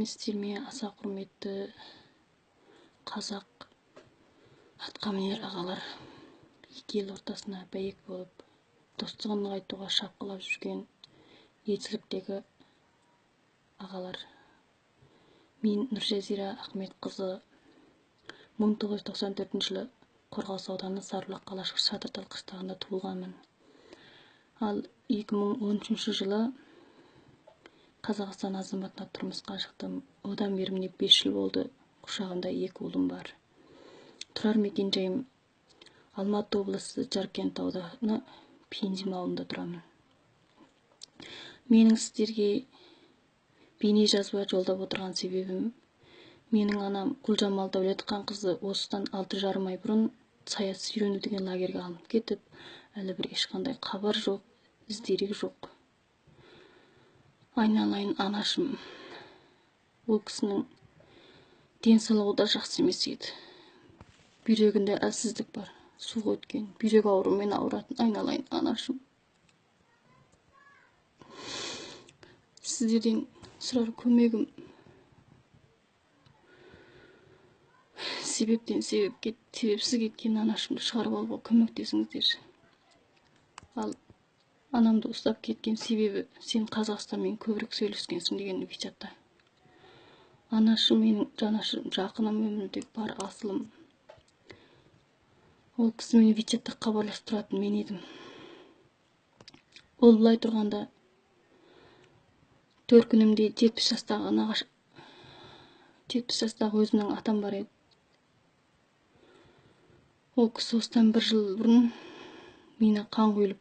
сәлеметсіздер ме, аса құрметті қазақ атқамінер ағалар, екі ел ортасына бәйек болып достығын нығайтуға шапқылап жүрген елшіліктегі ағалар. Мен Нұржазира Ахметқызы 1994 жылы Қорғас ауданы Сарыбұлақ қалашығы Шатыртал қыстағында туылғанмын. Ал 2013 жылы Қазақстан азаматына тұрмысқа шықтым. Одан бері міне 5 жыл болды. Құшағымда 2 ұлым бар. Тұрар мекенжайым Алматы облысы Жаркент ауданы Пензим ауылында тұрамын. Менің сіздерге бейне жазба жолдап отырған себебім, менің анам Гүлжамал Дәулетханқызы осыдан 6,5 ай бұрын саяси үйрену деген лагерге алынып кетіп, әлі бір ешқандай хабар жоқ, іздері жоқ. Айналайын анашым, ол кісінің денсаулығы да жақсы емес еді. Бүйрегінде әлсіздік бар, суға өткен, бүйрек ауруымен ауыратын. Айналайын анашым. Сіздерден сұрар көмегім, себепсіз кеткен анашымды шығарып алуға көмектесіңіздер. Ал анамды ұстап кеткен себебі, сен Қазақстанмен көбірек сөйлескенсің деген вичатта. Анашым менің жанашырым, жақыным, өмірімдегі бар асылым. Ол кісімен вичатта хабарласып тұратын мен едім. Ол былай тұрғанда төркінімде 70 жастағы өзімнің атам бар еді. Ол кісі осыдан 1 жыл бұрын мені қан құйылып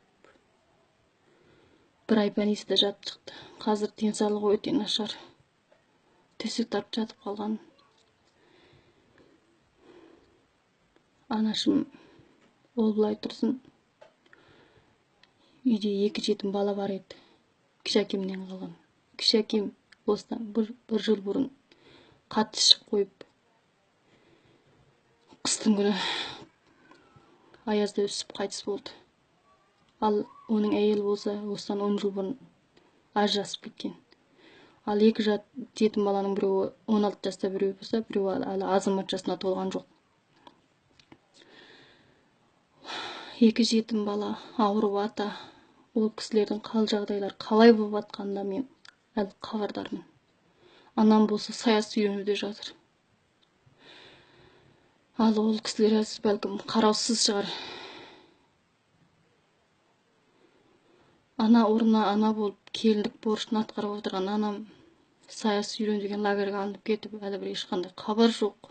1 ай больницада жатып шықты. Қазір денсаулығы өте нашар. Төсек тартып жатып қалған. Анашым, ол былай тұрсын. Үйде 2 жетім бала бар еді. Кіші әкемнен қалған. Кіші әкем осыдан 1 жыл бұрын қатты ішіп қойып, қыстың күні аязда үсіп қайтыс болды. Ал оның әйелі болса, осыдан 10 жыл бұрын ажырасып кеткен. Ал 2 жетім баланың біреуі 16 жаста біреуі болса, біреуі әлі азамат жасына толған жоқ. 2 жетім бала, ауырып ата, ол кісілердің қал жағдайлары қалай болып жатқанында мен әлі хабардармын. Анам болса саяси үйренуде жатыр. Ал ол кісілер әлсіз, бәлкім қараусыз шығар. Ана орнына ана болып келіндік борышын атқарып отырған анам саяси үйрену деген лагерге алынып кетіп, әлі бір ешқандай хабар жоқ.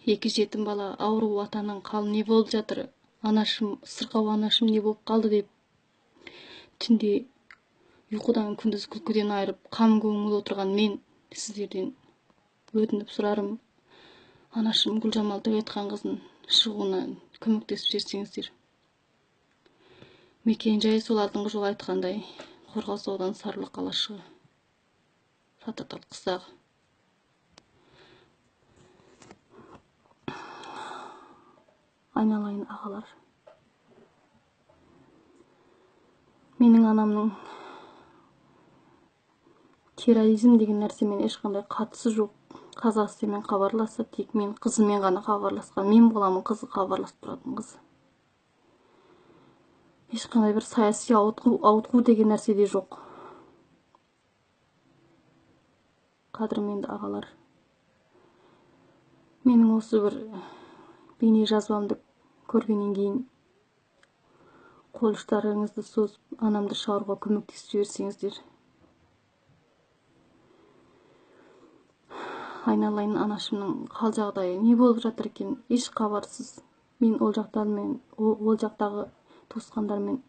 2 жетім бала, ауру атаның қалы не болып жатыр? Анашым, сырқау анашым не болып қалды деп түнде ұйқыдан, күндіз күлкіден айырып, қам көңіл отырған мен сіздерден өтініп сұрарым. Анашым Гүлжамал Дәулетханқызын шығуына көмектесіп жіберсеңіздер. Мекенжайы сол алдыңғы жолы айтқандай, Қорғас ауданы Сарыбұлақ қалашығы, Шатыртал қыстағы. Айналайын ағалар. Менің анамның терроризм деген нәрсемен ешқандай қатысы жоқ. Қазақстанмен хабарласса, тек мен қызымен ғана хабарласқан. Мен боламын қызы хабарласып тұратын қызы. Ешқандай бір саяси ауытқу деген нәрсе де жоқ. Қадірменді ағалар. Менің осы бір бейне жазбамды көргеннен кейін қол ұштарыңызды созып анамды шығаруға көмектесіп жіберсеңіздер. Айналайын анашымның қал жағдайы не болып жатыр екен? Еш хабарсыз. Мен ол жақтағы туысқандармен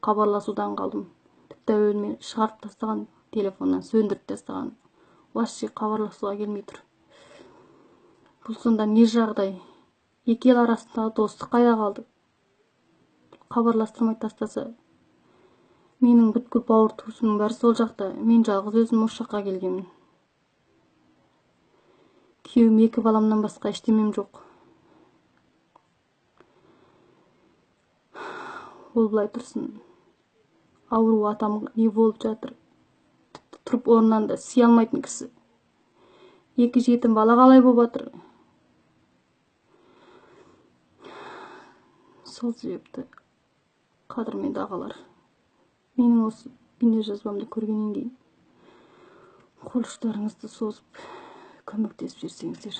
хабарласудан қалдым. Тіпті әуелмен шығарып тастаған, телефоннан сөндіріп тастаған. Вообще хабарласуға келмей тұр. Бұл сонда не жағдай? Екі ел арасындағы достық қайда қалды? Хабарластырмай тастаса, менің бүткіл бауыр туысымның бәрі сол жақта. Мен жалғыз өзім осы жаққа келгенмін. Күйеуім 2 баламнан басқа ештемем жоқ. Ол былай тұрсын. Ауру атам не болып жатыр? тұрып орнынан да сия алмайтын кісі. 2 жетім бала қалай болып жатыр? Сол себепті қадірменді ағалар, менің осы бейне жазбамды көргеннен кейін қол ұштарыңызды созып көмектесіп жіберсеңіздер.